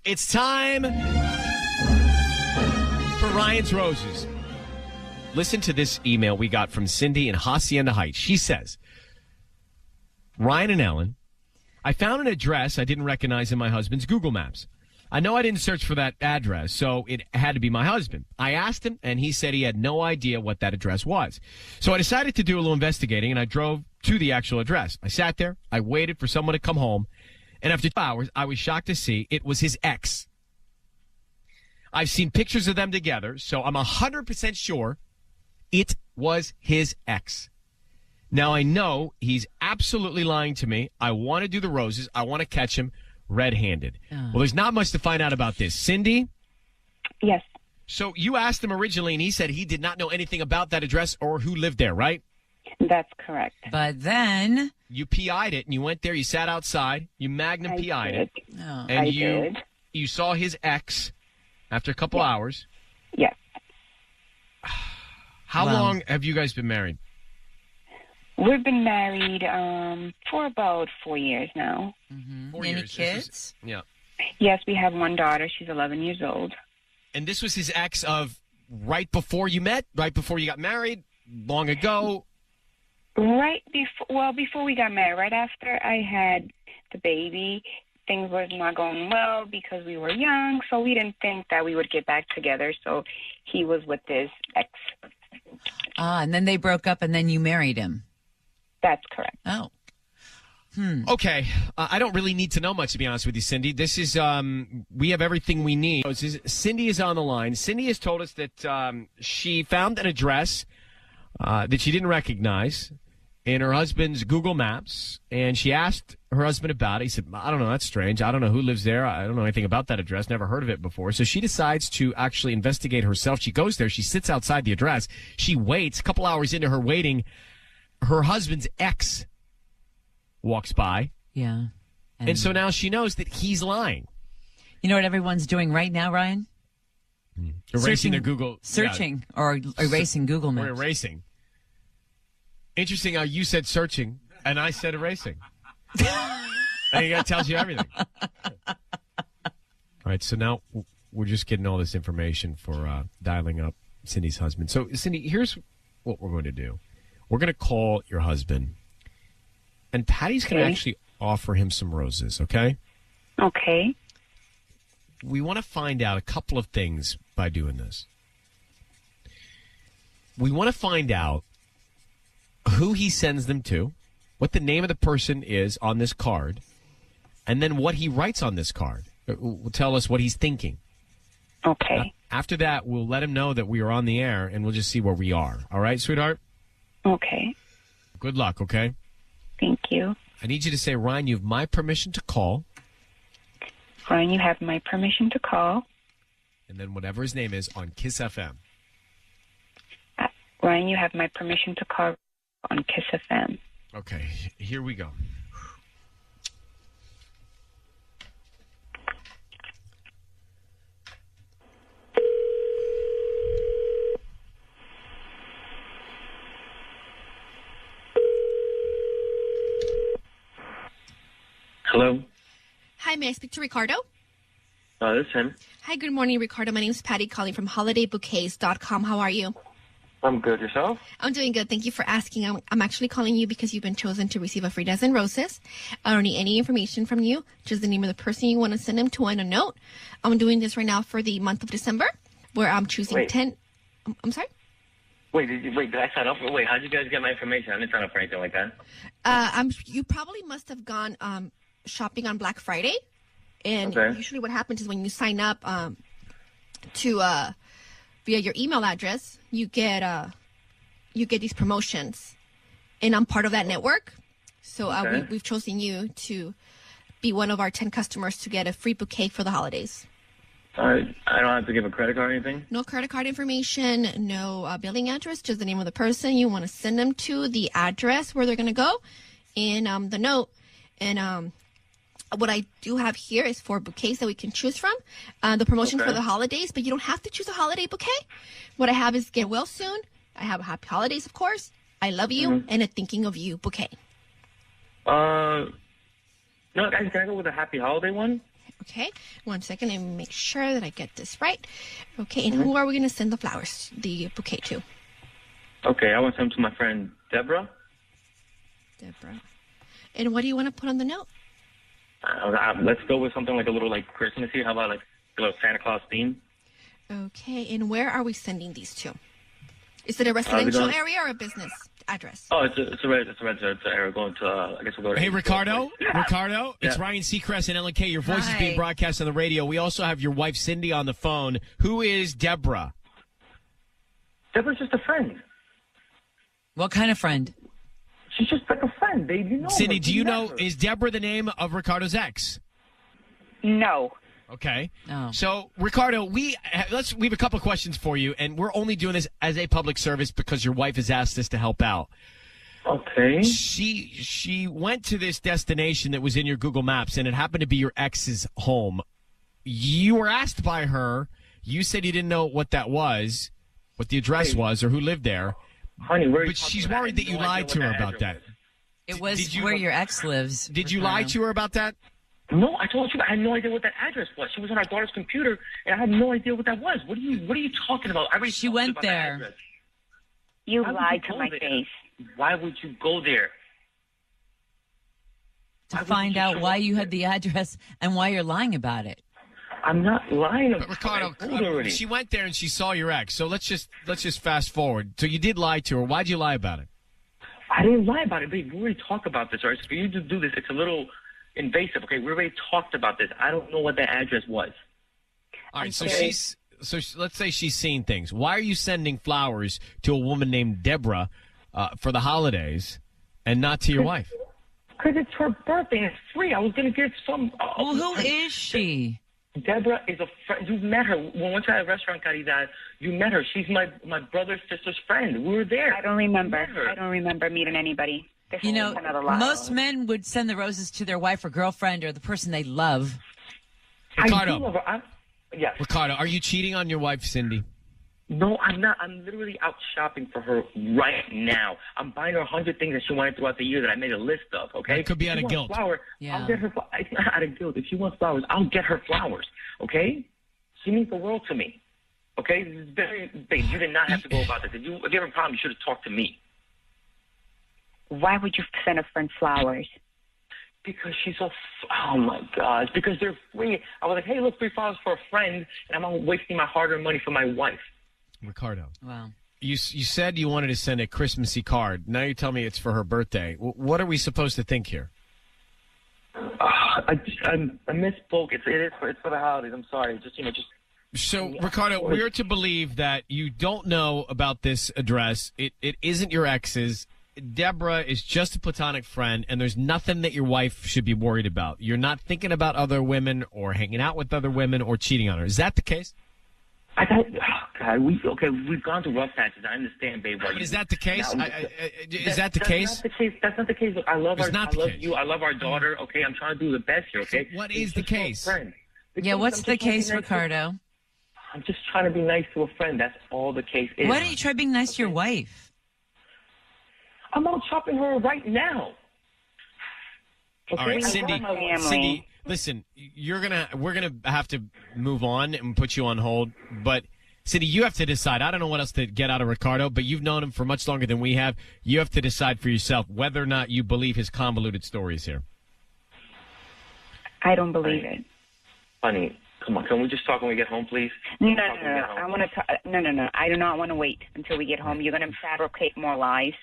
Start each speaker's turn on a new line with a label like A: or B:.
A: It's time for Ryan's Roses. Listen to this email we got from Cindy in Hacienda Heights. She says, Ryan and Ellen, I found an address I didn't recognize in my husband's Google Maps. I know I didn't search for that address, so it had to be my husband. I asked him, and he said he had no idea what that address was. So I decided to do a little investigating, and I drove to the actual address. I sat there. I waited for someone to come home. And after 2 hours, I was shocked to see it was his ex. I've seen pictures of them together, so I'm 100% sure it was his ex. Now, I know he's absolutely lying to me. I want to do the roses. I want to catch him red-handed. Well, there's not much to find out about this. Cindy?
B: Yes.
A: So you asked him originally, and he said he did not know anything about that address or who lived there, right?
B: That's correct.
C: But then
A: you PI'd it, and you went there. You sat outside. You Magnum PI'd it.
C: Oh.
A: And
B: I did.
A: You saw his ex after a couple hours.
B: Yes.
A: How long have you guys been married?
B: We've been married for about 4 years now.
A: 4
C: Any
A: years.
C: kids?
A: Yeah.
B: Yes, we have one daughter. She's 11 years old.
A: And this was his ex of right before you met, right before you got married, long ago.
B: Before we got married, right after I had the baby, things was not going well because we were young, so we didn't think that we would get back together. So he was with his ex.
C: And then they broke up, and then you married him.
B: That's correct.
C: Oh.
A: Okay. I don't really need to know much, to be honest with you, Cindy. This is, we have everything we need. Cindy is on the line. Cindy has told us that she found an address that she didn't recognize in her husband's Google Maps, and she asked her husband about it. He said, I don't know, that's strange. I don't know who lives there. I don't know anything about that address. Never heard of it before. So she decides to actually investigate herself. She goes there. She sits outside the address. She waits. A couple hours into her waiting, her husband's ex walks by.
C: Yeah.
A: And so now she knows that he's lying.
C: You know what everyone's doing right now, Ryan?
A: Erasing their Google.
C: Searching or erasing Google Maps.
A: Or erasing. Interesting how you said searching and I said erasing. I think that tells you everything. All right, so now we're just getting all this information for dialing up Cindy's husband. So, Cindy, here's what we're going to do. We're going to call your husband, and Patty's going to actually offer him some roses, okay?
B: Okay.
A: We want to find out a couple of things by doing this. We want to find out who he sends them to, what the name of the person is on this card, and then what he writes on this card. Will tell us what he's thinking.
B: Okay.
A: After that, we'll let him know that we are on the air, and we'll just see where we are. All right, sweetheart?
B: Okay.
A: Good luck, okay?
B: Thank you.
A: I need you to say, Ryan, you have my permission to call.
B: Ryan, you have my permission to call.
A: And then whatever his name is on Kiss FM.
B: Ryan, you have my permission to call on Kiss FM.
A: Okay, here we go.
D: Hello.
E: Hi, may I speak to Ricardo?
D: This is him.
E: Hi, good morning, Ricardo. My name is Patty calling from holidaybouquets.com. How are you?
D: I'm good. Yourself?
E: I'm doing good. Thank you for asking. I'm actually calling you because you've been chosen to receive a free dozen roses. I don't need any information from you, just the name of the person you want to send them to and a note. I'm doing this right now for the month of December, where I'm choosing 10. I'm sorry?
D: Did I sign up? Wait, how'd you guys get my information? I didn't sign up for anything like that.
E: You probably must have gone shopping on Black Friday. And usually what happens is when you sign up to via your email address, you get these promotions, and I'm part of that network. So we've chosen you to be one of our 10 customers to get a free bouquet for the holidays.
D: I don't have to give a credit card or anything?
E: No credit card information, no billing address, just the name of the person you want to send them to, the address where they're going to go, and the note. And what I do have here is 4 bouquets that we can choose from. The promotion for the holidays, but you don't have to choose a holiday bouquet. What I have is Get Well Soon. I have a Happy Holidays, of course. I Love You, and a Thinking of You bouquet.
D: No, guys, can I go with a Happy Holiday one?
E: Okay, 1 second. Let me make sure that I get this right. Okay, and who are we going to send the flowers, the bouquet to?
D: Okay, I want to send them to my friend Deborah.
E: Deborah. And what do you want to put on the note?
D: Let's go with something like a little like Christmassy. How about like a little Santa Claus theme?
E: Okay, and where are we sending these to? Is it a residential area or a business address?
D: Oh, it's a residential area going to, I guess we'll go to...
A: Hey, Ricardo? Ricardo? It's
D: Yeah.
A: Ryan Seacrest and Ellen K. Your voice is
C: Hi.
A: being broadcast on the radio. We also have your wife, Cindy, on the phone. Who is Deborah?
D: Deborah's just a friend.
C: What kind of friend?
D: She's just like a friend, babe. You know
A: Cindy,
D: her.
A: do you know,
D: her.
A: is Deborah the name of Ricardo's ex?
B: No.
A: Okay.
C: Oh.
A: So, Ricardo, we have a couple of questions for you, and we're only doing this as a public service because your wife has asked us to help out.
D: Okay.
A: She went to this destination that was in your Google Maps, and it happened to be your ex's home. You were asked by her. You said you didn't know what that was, what the address was, or who lived there.
D: Honey, where are you
A: But
D: talking
A: she's
D: about?
A: worried that
D: I
A: you
D: have no
A: lied
D: idea
A: to
D: what
A: her about
D: address
A: that.
D: was.
C: It was
A: Did you-
C: where your ex lives.
A: Did you lie to her about that?
D: No, I told you I had no idea what that address was. She was on our daughter's computer, and I had no idea what that was. What are you talking about? I already
C: She
D: talked
C: went
D: about that
C: there.
D: address.
B: You
D: Why would
B: lied
D: you
B: to
D: go
B: my
D: there?
B: face.
D: Why would you go there?
C: To
D: Why would
C: find
D: you
C: out
D: show
C: why
D: up
C: you
D: there?
C: had the address and why you're lying about it.
D: I'm not lying.
A: But Ricardo,
D: I told her already.
A: she went there and she saw your ex. So let's just fast forward. So you did lie to her. Why'd you lie about it?
D: I didn't lie about it, babe. We already talked about this, all right? So for you to do this, it's a little invasive, okay? We already talked about this. I don't know what that address was.
A: All right.
B: Okay.
A: Let's say she's seen things. Why are you sending flowers to a woman named Deborah for the holidays and not to your wife?
D: Because it's her birthday and it's free. I was going to give some...
C: Well, who is she?
D: Deborah is a friend. You met her. When we went to that restaurant, Caridad, you met her. She's my brother's sister's friend. We were there.
B: I don't remember.
D: Met her.
B: I don't remember meeting anybody. This
C: You
B: is
C: know,
B: another lie.
C: most men would send the roses to their wife or girlfriend or the person they love.
D: I do
A: Ricardo,
D: love her. Yes.
A: Ricardo, are you cheating on your wife, Cindy?
D: No, I'm not. I'm literally out shopping for her right now. I'm buying her 100 things that she wanted throughout the year that I made a list of, okay?
A: That could be
D: If
A: out
D: she
A: of
D: wants
A: guilt.
D: Flower,
C: Yeah.
D: I'll get her It's not out of guilt. If she wants flowers, I'll get her flowers, okay? She means the world to me, okay? This is babe, you did not have to go about this. If you have a problem, you should have talked to me.
B: Why would you send a friend flowers?
D: Because she's oh my gosh, because they're free. I was like, hey, look, free flowers for a friend, and I'm not wasting my hard-earned money for my wife.
A: Ricardo,
C: Wow.
A: you said you wanted to send a Christmassy card. Now you're telling me it's for her birthday. What are we supposed to think here?
D: I misspoke. It's for the holidays. I'm sorry. Just
A: So, Ricardo, we're to believe that you don't know about this address. It isn't your ex's. Deborah is just a platonic friend, and there's nothing that your wife should be worried about. You're not thinking about other women or hanging out with other women or cheating on her. Is that the case?
D: I thought, God, we've gone through rough patches. I understand, babe.
A: But is that the case?
D: Now,
A: Is that the case?
D: That's not the case. That's not the case. Look, I love
A: It's
D: our,
A: not
D: I
A: the
D: love
A: case.
D: you. I love our daughter. Okay, I'm trying to do the best here. Okay.
A: So what
D: It's
A: is the
D: just for a
A: case?
D: friend.
C: Yeah,
D: Because
C: what's
D: I'm
C: the
D: just trying to be
C: case,
D: nice to-
C: Ricardo?
D: I'm just trying to be nice to a friend. That's all the case is.
C: Why don't you try being nice to your wife?
D: I'm out shopping her right now. Okay?
A: All right,
D: I
A: Cindy.
D: love my wife.
A: Cindy, listen, we're gonna have to move on and put you on hold. But Cindy, you have to decide. I don't know what else to get out of Ricardo, but you've known him for much longer than we have. You have to decide for yourself whether or not you believe his convoluted stories here.
B: I don't believe it.
D: Honey, come on. Can we just talk when we get home, please?
B: No.
D: Talk when we get home.
B: I want to. No. I do not want to wait until we get home. You're going to fabricate more lies.